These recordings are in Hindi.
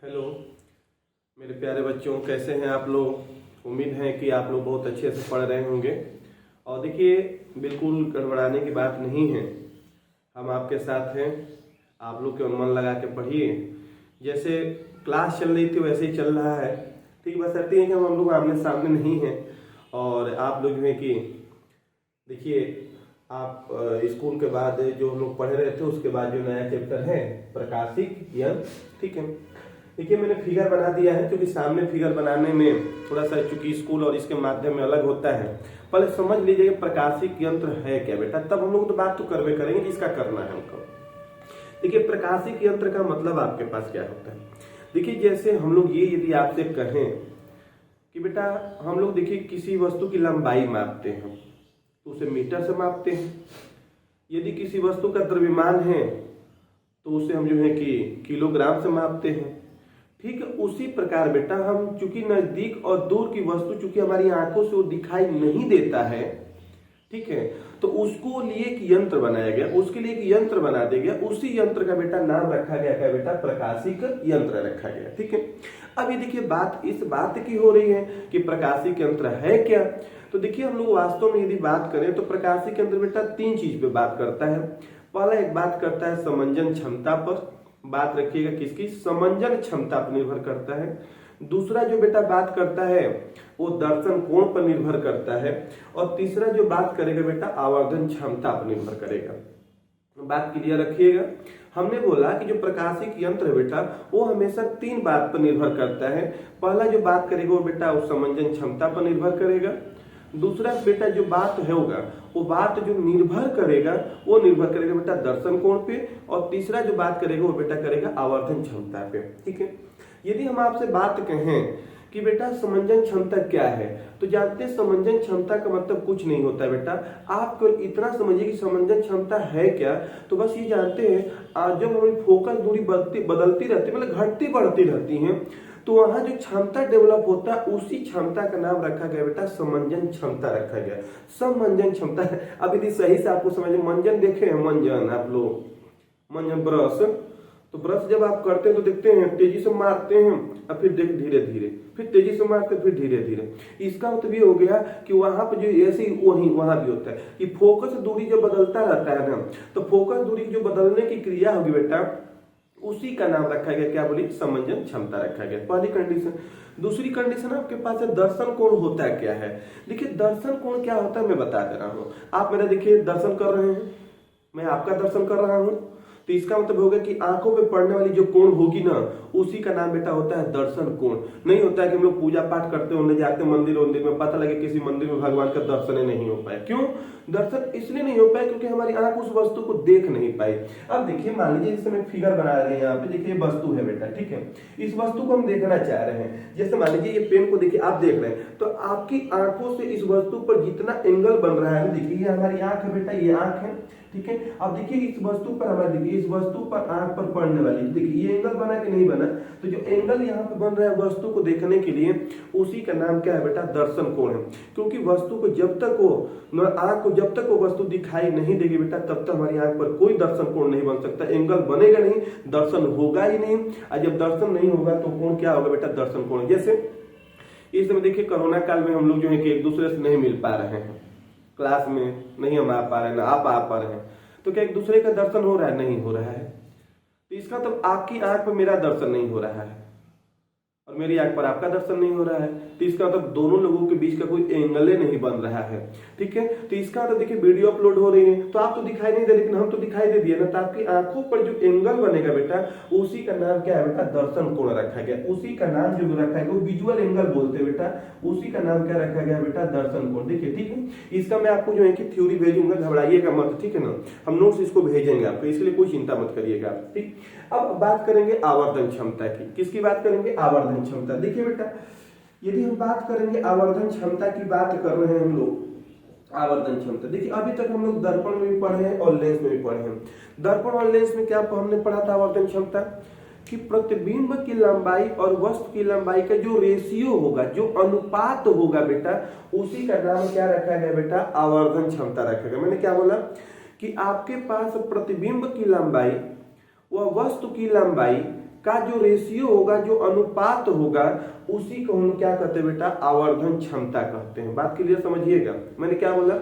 हेलो मेरे प्यारे बच्चों, कैसे हैं आप लोग। उम्मीद है कि आप लोग बहुत अच्छे से पढ़ रहे होंगे। और देखिए, बिल्कुल गड़बड़ाने की बात नहीं है, हम आपके साथ हैं। आप लोग केवल मन लगा के पढ़िए। जैसे क्लास चल रही थी वैसे ही चल रहा है, ठीक। बस रहती है कि हम लोग आमने सामने नहीं हैं। और आप लोग जो है कि देखिए, आप स्कूल के बाद जो हम लोग पढ़ रहे थे उसके बाद जो नया चैप्टर है प्रकाशिक यंत्र, ठीक है। देखिए, मैंने फिगर बना दिया है क्योंकि सामने फिगर बनाने में थोड़ा सा, चूंकि स्कूल और इसके माध्यम में अलग होता है। पहले समझ लीजिए प्रकाशिक यंत्र है क्या बेटा, तब हम लोग तो बात तो करवे करेंगे जिसका करना है हमको। देखिए, प्रकाशिक यंत्र का मतलब आपके पास क्या होता है। देखिए, जैसे हम लोग ये यदि आपसे कहें कि बेटा हम लोग देखिए किसी वस्तु की लंबाई मापते हैं तो उसे मीटर से मापते हैं। यदि किसी वस्तु का द्रव्यमान है तो उसे हम जो है कि किलोग्राम से मापते हैं, ठीक है। उसी प्रकार बेटा हम चूंकि नजदीक और दूर की वस्तु चूंकि हमारी आंखों से वो दिखाई नहीं देता है, ठीक है, तो उसको लिए एक यंत्र बनाया गया, उसके लिए एक यंत्र बना दिया गया। उसी यंत्र का बेटा नाम रखा गया क्या बेटा, प्रकाशिक यंत्र रखा गया, ठीक है। अब ये देखिए बात इस बात की हो रही है कि प्रकाशिक यंत्र है क्या। तो देखिए, हम लोग वास्तव में यदि बात करें तो प्रकाशिक यंत्र बेटा तीन चीज पे बात करता है। पहला एक बात करता है समंजन क्षमता पर, बात रखिएगा किसकी, समंजन क्षमता पर निर्भर करता है। दूसरा जो बेटा बात करता है वो दर्शन कोण पर निर्भर करता है। और तीसरा जो बात करेगा बेटा आवर्धन क्षमता पर निर्भर करेगा। बात क्लियर रखिएगा। हमने बोला कि जो प्रकाशिक यंत्र है बेटा वो हमेशा तीन बात पर निर्भर करता है। पहला जो बात करेगा वो बेटा उस समंजन क्षमता पर निर्भर करेगा। दूसरा बेटा जो बात है होगा वो बात जो निर्भर करेगा वो निर्भर करेगा बेटा दर्शन कोण पे। और तीसरा जो बात करेगा वो बेटा करेगा आवर्धन क्षमता पे, ठीक है। यदि हम आपसे बात कहें कि बेटा समंजन क्षमता क्या है, तो जानते हैं समंजन क्षमता का मतलब कुछ नहीं होता है बेटा। आप केवल इतना समझिए कि समंजन क्षमता है क्या, तो बस ये जानते हैं जब हमारी फोकस दूरी बदलती रहती है, मतलब घटती बढ़ती रहती है, तो वहां जो क्षमता डेवलप होता है उसी क्षमता का नाम रखा गया बेटा समंजन क्षमता रखा गया। समंजन क्षमता। अब यदि सही से आपको समझ, मंजन देखे हैं, मंजन आप लोग, मंजन ब्रश, तो ब्रश जब आप करते हैं तो देखते हैं तेजी से मारते हैं और फिर देख धीरे धीरे, फिर तेजी से मारते हैं फिर धीरे धीरे। इसका मतलब ये हो गया कि वहां पर जो ऐसे ही वहां भी होता है कि फोकस दूरी जो बदलता रहता है ना, तो फोकस दूरी जो बदलने की क्रिया होगी बेटा उसी का नाम रखा गया क्या बोली, समंजन क्षमता रखा गया। पहली कंडीशन। दूसरी कंडीशन आपके पास है दर्शन कोण होता है क्या है। देखिए, दर्शन कोण क्या होता है मैं बता दे रहा हूं। आप मेरा देखिए दर्शन कर रहे हैं, मैं आपका दर्शन कर रहा हूं, तो इसका मतलब होगा कि आंखों पे पड़ने वाली जो कोण होगी ना उसी का नाम बेटा होता है दर्शन कोण। नहीं होता है कि हम लोग पूजा पाठ करते होने जाते मंदिर में, पता लगे किसी मंदिर में भगवान का दर्शन नहीं हो पाए। क्यों दर्शन इसलिए नहीं हो पाए, क्योंकि हमारी आंख उस वस्तु को देख नहीं पाई। अब देखिए, मान लीजिए जैसे मैं फिगर बना रहे हैं यहाँ पे, देखिए वस्तु है बेटा, ठीक है। इस वस्तु को हम देखना चाह रहे हैं। जैसे मान लीजिए ये पेन को देखिए आप देख रहे हैं, तो आपकी आंखों से इस वस्तु पर जितना एंगल बन रहा है, देखिए ये हमारी आंख है बेटा, ये आंख है, ठीक है। अब देखिए इस वस्तु पर हमारे, देखिए इस वस्तु पर आंख पर पड़ने वाली, देखिए ये एंगल बना कि नहीं बना, तो जो एंगल यहाँ पे बन रहा है वस्तु को देखने के लिए उसी का नाम क्या है बेटा, दर्शन कोण है। क्योंकि वस्तु को जब तक वो आंख को जब तक वो वस्तु दिखाई नहीं देगी बेटा तब तक हमारी आंख पर कोई दर्शन कोण नहीं बन सकता। एंगल बनेगा नहीं, दर्शन होगा ही नहीं। और जब दर्शन नहीं होगा तो कोण क्या होगा बेटा, दर्शन कोण। जैसे इस समय देखिए कोरोना काल में हम लोग जो है कि एक दूसरे से नहीं मिल पा रहे हैं, क्लास में नहीं हम आ पा रहे हैं, ना आप आ पा रहे हैं, तो क्या एक दूसरे का दर्शन हो रहा है, नहीं हो रहा है। तो इसका तो आपकी आंख पर मेरा दर्शन नहीं हो रहा है और मेरी आंख पर आपका दर्शन नहीं हो रहा है, तो इसका मतलब दोनों लोगों के बीच का कोई एंगल नहीं बन रहा है, ठीक है। तो इसका तो देखिए वीडियो अपलोड हो रही है तो आप तो दिखाई नहीं दे, लेकिन हम तो दिखाई दे दिए ना, तो आपकी आंखों पर जो एंगल बनेगा बेटा उसी का नाम क्या है बेटा, दर्शन कोण रखा गया। उसी का नाम जो रखा है वो विजुअल एंगल बोलते हैं बेटा, उसी का नाम क्या रखा गया बेटा, दर्शन कोण। देखिए, ठीक है। इसका मैं आपको जो है कि थ्योरी भेजूंगा, घबराइएगा मत, ठीक है ना। हम नोट्स इसको भेजेंगे आपको, इसके लिए कोई चिंता मत करिएगा, ठीक। अब बात करेंगे आवर्धन क्षमता की। किसकी बात करेंगे, आवर्धन क्षमता। देखिए बेटा, यदि हम बात करेंगे आवर्धन क्षमता की, बात कर रहे हैं हम लोग आवर्धन क्षमता। देखिए, अभी तक हम लोग दर्पण में भी पढ़े हैं और लेंस में भी पढ़े हैं। दर्पण और लेंस में क्या हमने पढ़ा था आवर्धन क्षमता, कि प्रतिबिंब की लंबाई और वस्तु की लंबाई का जो रेशियो होगा, जो अनुपात होगा बेटा उसी का नाम क्या रखा गया बेटा, आवर्धन क्षमता रखा गया। मैंने क्या बोला कि आपके पास प्रतिबिंब की लंबाई व वस्तु की लंबाई का जो रेशियो होगा, जो अनुपात होगा, उसी को हम क्या कहते हैं बेटा, आवर्धन क्षमता कहते हैं। बात क्लियर समझिएगा। मैंने क्या बोला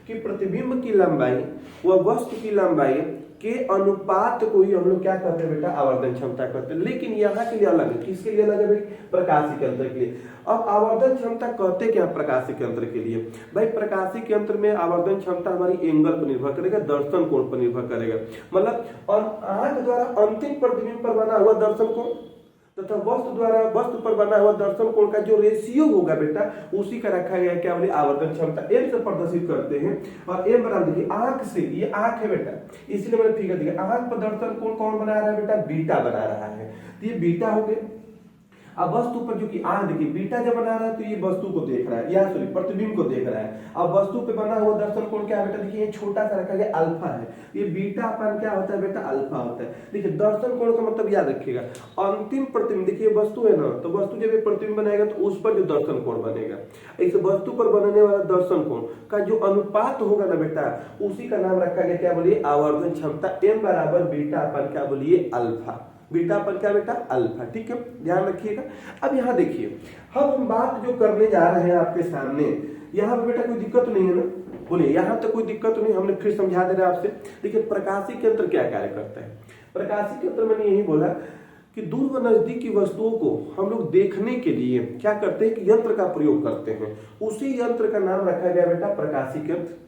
कि प्रतिबिंब की लंबाई व वस्तु की लंबाई के अनुपात को ही हम लोग क्या कहते हैं बेटा, आवर्धन क्षमता कहते हैं। लेकिन यहाँ के लिए अलग है। किसके लिए अलग है भाई? प्रकाशिक यंत्र के लिए। अब आवर्धन क्षमता कहते क्या प्रकाशिक यंत्र के लिए? भाई प्रकाशिक यंत्र में आवर्धन क्षमता हमारी एंगल पर निर्भर करेगा, दर्शन कोण पर निर्भर करेगा। मतलब आंख द्वारा अंतिम प्रतिबिंब पर बना हुआ दर्शन कोण तथा वस्तु पर बना हुआ दर्शन कोण का जो रेशियो होगा बेटा, उसी का रखा गया क्या बोले, आवर्धन क्षमता। एम से प्रदर्शित करते हैं। और एम बराबर देखिए आंख से, ये आंख है बेटा, इसलिए मैंने फिगर दिया। आंख पर दर्शन कोण कौन बना रहा है बेटा? बीटा बना रहा है। तो ये बीटा हो गया। अब वस्तु पर जो कि आंख देखिए बीटा जब बना रहा है तो ये वस्तु को देख रहा है, या सॉरी प्रतिबिंब को देख रहा है। अब वस्तु पे बना हुआ दर्शन कोण क्या है बेटा? देखिए ये छोटा सा रखा गया अल्फा है। ये बीटा अपन क्या होता है बेटा? अल्फा होता है। देखिए दर्शन कोण का मतलब याद रखिएगा, अंतिम प्रतिबिंब, देखिए वस्तु है ना, तो वस्तु जब ये प्रतिबिंब बनाएगा तो उस पर जो दर्शन कोण बनेगा, इस वस्तु पर बनने वाला दर्शन कोण का जो अनुपात होगा ना बेटा, उसी का नाम रखा गया क्या बोलिए? आवर्धन क्षमता। एम बराबर बीटा अपन क्या बोलिए? अल्फा। बीटा पर क्या बेटा? अल्फा। ठीक है, ध्यान रखिएगा। अब यहाँ देखिए, अब हम बात जो करने जा रहे हैं आपके सामने, यहाँ पे बेटा कोई दिक्कत नहीं है ना? बोलिए यहाँ तक कोई दिक्कत नहीं। हमने फिर समझा दे रहे हैं आपसे। देखिए प्रकाशिक यंत्र क्या कार्य करता है। प्रकाशिक यंत्र मैंने यही बोला कि दूर व नजदीक की वस्तुओं को हम लोग देखने के लिए क्या करते हैं कि यंत्र का प्रयोग करते हैं। उसी यंत्र का नाम रखा गया बेटा प्रकाशिक यंत्र।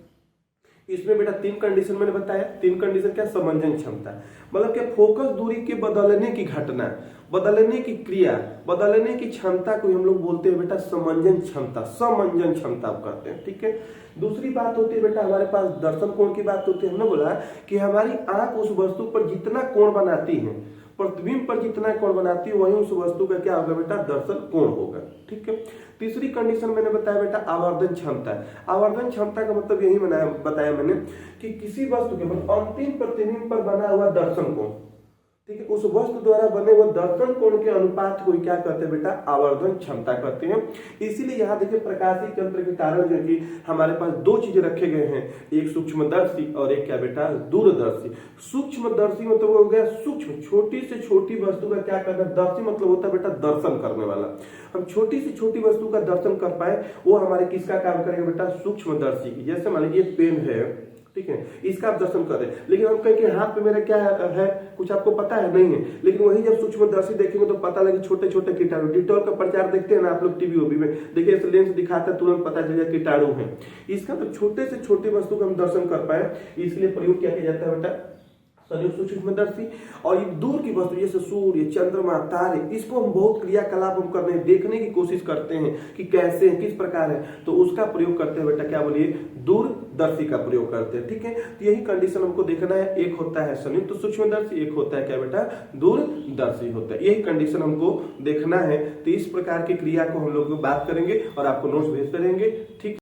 इसमें बेटा 3 कंडीशन मैंने बताया। 3 कंडीशन क्या? समंजन क्षमता, मतलब क्या फोकस दूरी के बदलने की घटना, बदलने की क्रिया, बदलने की क्षमता को हम लोग बोलते हैं बेटा समंजन क्षमता। समंजन क्षमता कहते हैं। ठीक है। दूसरी बात होती है बेटा हमारे पास दर्शन कोण की बात होती है। हमने बोला कि हमारी आंख उस वस्तु पर जितना कोण बनाती है, प्रतिबिंब पर जितना कोण बनाती है, वही उस वस्तु का क्या होगा बेटा? दर्शन कोण होगा। ठीक है। तीसरी कंडीशन मैंने बताया बेटा आवर्धन क्षमता। आवर्धन क्षमता का मतलब यही बताया मैंने कि किसी वस्तु के अंतिम प्रतिबिंब पर बना हुआ दर्शन कोण, ठीक है, उस वस्तु द्वारा बने हुए दर्शन कोण के अनुपात को क्या कहते हैं बेटा? आवर्धन क्षमता कहते हैं। इसीलिए यहाँ देखिए प्रकाशिक यंत्र के कारण जो कि हमारे पास 2 चीजें रखे गए हैं, एक सूक्ष्मदर्शी और एक क्या बेटा? दूरदर्शी। सूक्ष्मदर्शी मतलब हो गया सूक्ष्म, छोटी से छोटी वस्तु का क्या करना? दर्शी मतलब होता है बेटा दर्शन करने वाला। हम छोटी से छोटी वस्तु का दर्शन कर पाए, वो हमारे किसका काम करेगा बेटा? सूक्ष्मदर्शी की। जैसे मान लीजिए पेन है, ठीक है, इसका आप दर्शन करें, लेकिन हम कहें कि हाथ पे मेरा क्या है, कुछ आपको पता है नहीं है, लेकिन वही जब सूक्ष्मदर्शी देखेंगे तो पता लगे छोटे छोटे कीटाणु। डिटॉल का प्रचार देखते हैं ना आप लोग टीवी ओवी में, देखिए इस लेंस दिखाता है, तुरंत पता चल जाए कीटाणु है। इसका तो छोटे से छोटी वस्तु का हम दर्शन कर पाए, इसलिए प्रयोग क्या किया जाता है बेटा? सूक्ष्मदर्शी। और ये दूर की वस्तु जैसे सूर्य, चंद्रमा, तारे, इसको हम बहुत क्रियाकलाप हम करने देखने की कोशिश करते हैं कि कैसे है, किस प्रकार है, तो उसका प्रयोग करते हैं बेटा क्या बोलिए? दूरदर्शी का प्रयोग करते हैं। ठीक है। तो यही कंडीशन हमको देखना है। एक होता है संयुक्त सूक्ष्मदर्शी, एक होता है क्या बेटा? दूरदर्शी होता है। यही कंडीशन हमको देखना है। तो इस प्रकार की क्रिया को हम लोग बात करेंगे और आपको नोट्स भेजते रहेंगे। ठीक।